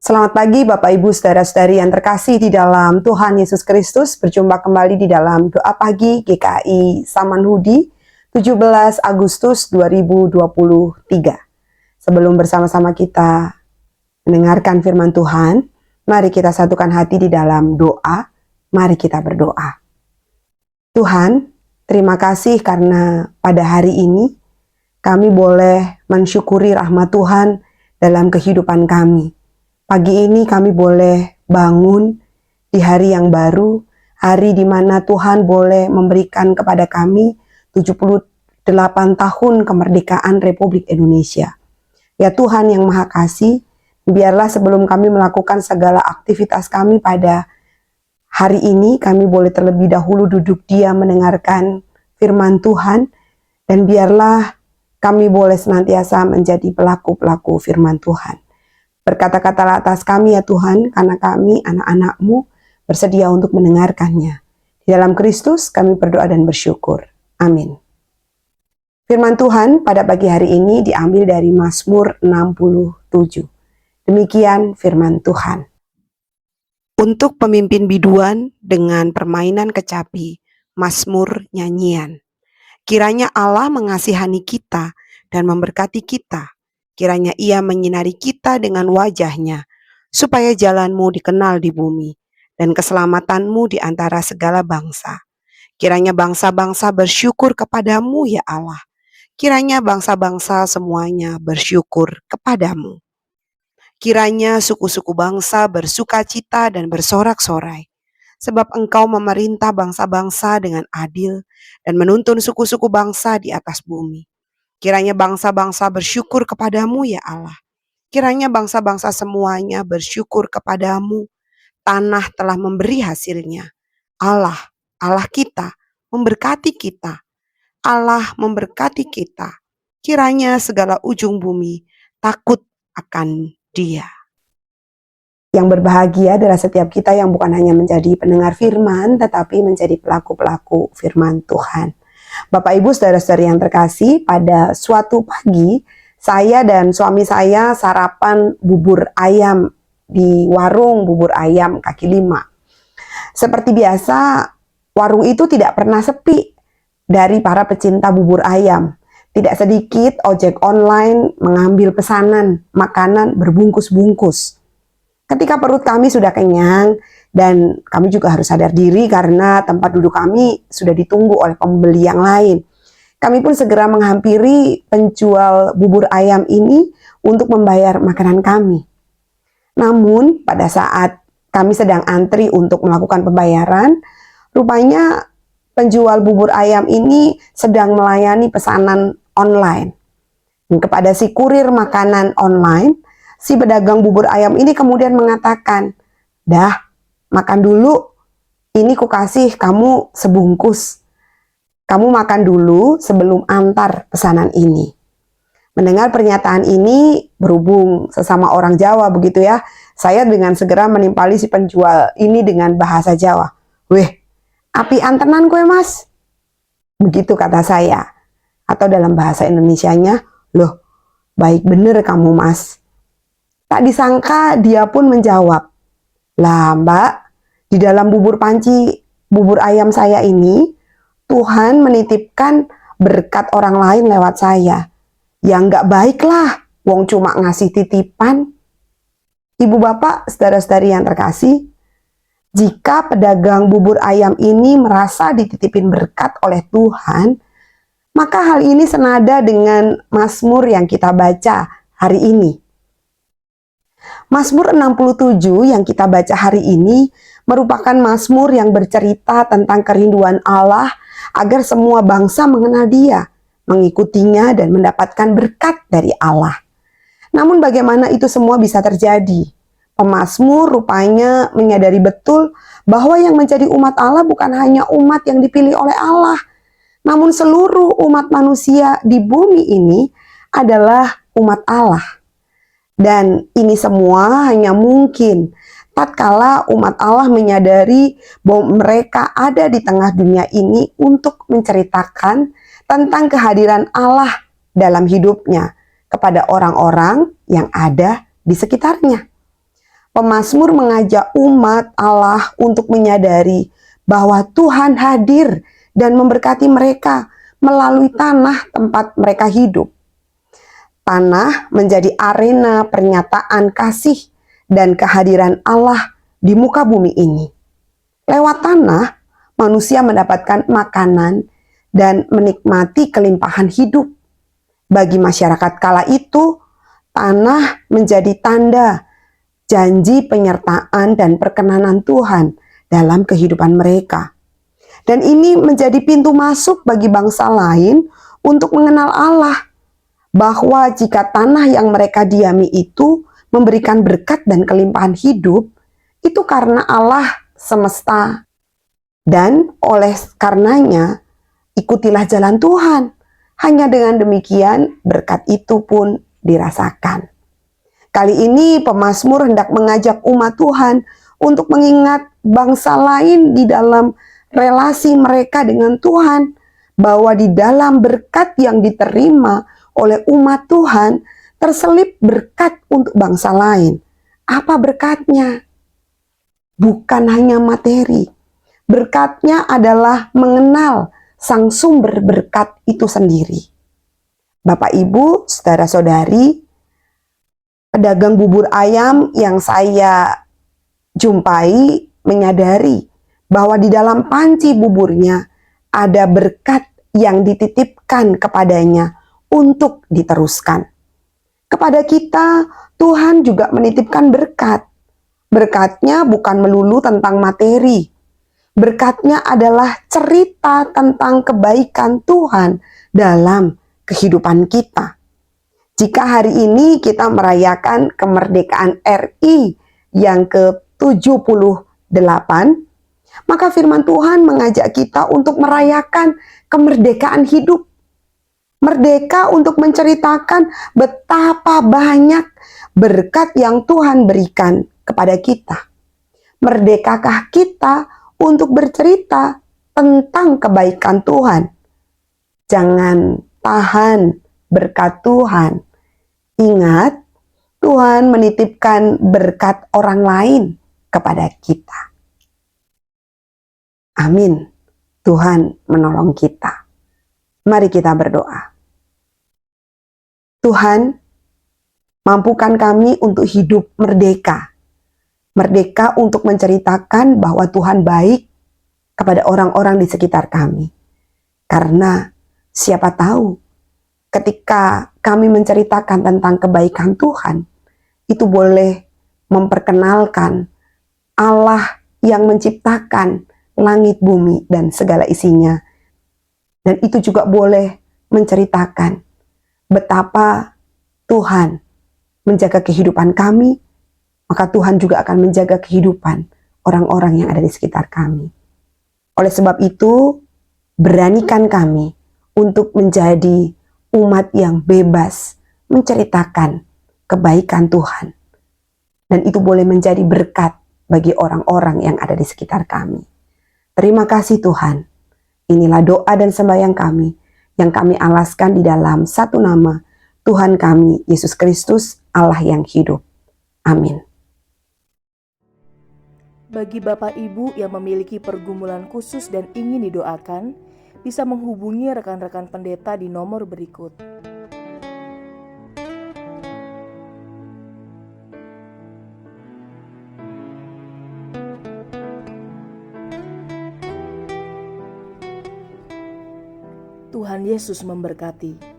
Selamat pagi Bapak Ibu Saudara-saudari yang terkasih di dalam Tuhan Yesus Kristus. Berjumpa kembali di dalam doa pagi GKI Samanhudi 17 Agustus 2023. Sebelum bersama-sama kita mendengarkan firman Tuhan, mari kita satukan hati di dalam doa. Mari kita berdoa. Tuhan, terima kasih karena pada hari ini kami boleh mensyukuri rahmat Tuhan dalam kehidupan kami. Pagi ini kami boleh bangun di hari yang baru, hari di mana Tuhan boleh memberikan kepada kami 78 tahun kemerdekaan Republik Indonesia. Ya Tuhan yang Maha Kasih, biarlah sebelum kami melakukan segala aktivitas kami pada hari ini, kami boleh terlebih dahulu duduk diam mendengarkan firman Tuhan, dan biarlah kami boleh senantiasa menjadi pelaku-pelaku firman Tuhan. Berkata-katalah atas kami ya Tuhan, karena kami anak-anak-Mu bersedia untuk mendengarkannya. Di dalam Kristus kami berdoa dan bersyukur. Amin. Firman Tuhan pada pagi hari ini diambil dari Mazmur 67. Demikian firman Tuhan. Untuk pemimpin biduan dengan permainan kecapi, Mazmur nyanyian. Kiranya Allah mengasihani kita dan memberkati kita. Kiranya Ia menyinari kita dengan wajah-Nya, supaya jalan-Mu dikenal di bumi, dan keselamatan-Mu di antara segala bangsa. Kiranya bangsa-bangsa bersyukur kepadamu, ya Allah. Kiranya bangsa-bangsa semuanya bersyukur kepadamu. Kiranya suku-suku bangsa bersukacita dan bersorak-sorai, sebab Engkau memerintah bangsa-bangsa dengan adil dan menuntun suku-suku bangsa di atas bumi. Kiranya bangsa-bangsa bersyukur kepadamu, ya Allah. Kiranya bangsa-bangsa semuanya bersyukur kepadamu. Tanah telah memberi hasilnya. Allah, Allah kita, memberkati kita. Allah memberkati kita. Kiranya segala ujung bumi takut akan Dia. Yang berbahagia adalah setiap kita yang bukan hanya menjadi pendengar firman, tetapi menjadi pelaku-pelaku firman Tuhan. Bapak Ibu saudara-saudari yang terkasih, pada suatu pagi saya dan suami saya sarapan bubur ayam di warung bubur ayam kaki lima. Seperti biasa, warung itu tidak pernah sepi dari para pecinta bubur ayam. Tidak sedikit ojek online mengambil pesanan makanan berbungkus-bungkus. Ketika perut kami sudah kenyang, dan kami juga harus sadar diri karena tempat duduk kami sudah ditunggu oleh pembeli yang lain. Kami pun segera menghampiri penjual bubur ayam ini untuk membayar makanan kami. Namun pada saat kami sedang antri untuk melakukan pembayaran, rupanya penjual bubur ayam ini sedang melayani pesanan online. Dan kepada si kurir makanan online, si pedagang bubur ayam ini kemudian mengatakan, "Dah, makan dulu, ini kukasih kamu sebungkus. Kamu makan dulu sebelum antar pesanan ini." Mendengar pernyataan ini, berhubung sesama orang Jawa begitu ya, saya dengan segera menimpali si penjual ini dengan bahasa Jawa. "Weh, api antenan kue mas?" Begitu kata saya. Atau dalam bahasa Indonesianya, "Loh, baik bener kamu mas." Tak disangka dia pun menjawab, "Lah mbak, di dalam bubur panci bubur ayam saya ini, Tuhan menitipkan berkat orang lain lewat saya. Ya nggak baik lah, wong cuma ngasih titipan." Ibu bapak, saudara-saudari yang terkasih, jika pedagang bubur ayam ini merasa dititipin berkat oleh Tuhan, maka hal ini senada dengan Mazmur yang kita baca hari ini. Mazmur 67 yang kita baca hari ini merupakan mazmur yang bercerita tentang kerinduan Allah agar semua bangsa mengenal Dia, mengikutinya dan mendapatkan berkat dari Allah. Namun bagaimana itu semua bisa terjadi? Pemazmur rupanya menyadari betul bahwa yang menjadi umat Allah bukan hanya umat yang dipilih oleh Allah, namun seluruh umat manusia di bumi ini adalah umat Allah. Dan ini semua hanya mungkin tatkala umat Allah menyadari bahwa mereka ada di tengah dunia ini untuk menceritakan tentang kehadiran Allah dalam hidupnya kepada orang-orang yang ada di sekitarnya. Pemazmur mengajak umat Allah untuk menyadari bahwa Tuhan hadir dan memberkati mereka melalui tanah tempat mereka hidup. Tanah menjadi arena pernyataan kasih dan kehadiran Allah di muka bumi ini. Lewat tanah, manusia mendapatkan makanan dan menikmati kelimpahan hidup. Bagi masyarakat kala itu, tanah menjadi tanda janji penyertaan dan perkenanan Tuhan dalam kehidupan mereka. Dan ini menjadi pintu masuk bagi bangsa lain untuk mengenal Allah. Bahwa jika tanah yang mereka diami itu memberikan berkat dan kelimpahan hidup, itu karena Allah semesta. Dan oleh karenanya, ikutilah jalan Tuhan. Hanya dengan demikian, berkat itu pun dirasakan. Kali ini pemazmur hendak mengajak umat Tuhan untuk mengingat bangsa lain di dalam relasi mereka dengan Tuhan, bahwa di dalam berkat yang diterima oleh umat Tuhan terselip berkat untuk bangsa lain. Apa berkatnya? Bukan hanya materi. Berkatnya adalah mengenal sang sumber berkat itu sendiri. Bapak, Ibu, saudara-saudari, pedagang bubur ayam yang saya jumpai menyadari bahwa di dalam panci buburnya ada berkat yang dititipkan kepadanya untuk diteruskan. Kepada kita, Tuhan juga menitipkan berkat. Berkatnya bukan melulu tentang materi. Berkatnya adalah cerita tentang kebaikan Tuhan dalam kehidupan kita. Jika hari ini kita merayakan kemerdekaan RI yang ke-78, maka firman Tuhan mengajak kita untuk merayakan kemerdekaan hidup. Merdeka untuk menceritakan betapa banyak berkat yang Tuhan berikan kepada kita. Merdekakah kita untuk bercerita tentang kebaikan Tuhan? Jangan tahan berkat Tuhan. Ingat, Tuhan menitipkan berkat orang lain kepada kita. Amin. Tuhan menolong kita. Mari kita berdoa. Tuhan, mampukan kami untuk hidup merdeka. Merdeka untuk menceritakan bahwa Tuhan baik kepada orang-orang di sekitar kami. Karena siapa tahu ketika kami menceritakan tentang kebaikan Tuhan, itu boleh memperkenalkan Allah yang menciptakan langit, bumi, dan segala isinya. Dan itu juga boleh menceritakan betapa Tuhan menjaga kehidupan kami, maka Tuhan juga akan menjaga kehidupan orang-orang yang ada di sekitar kami. Oleh sebab itu, beranikan kami untuk menjadi umat yang bebas menceritakan kebaikan Tuhan. Dan itu boleh menjadi berkat bagi orang-orang yang ada di sekitar kami. Terima kasih Tuhan. Inilah doa dan sembahyang kami yang kami alaskan di dalam satu nama Tuhan kami, Yesus Kristus, Allah yang hidup. Amin. Bagi Bapak Ibu yang memiliki pergumulan khusus dan ingin didoakan, bisa menghubungi rekan-rekan pendeta di nomor berikut. Tuhan Yesus memberkati.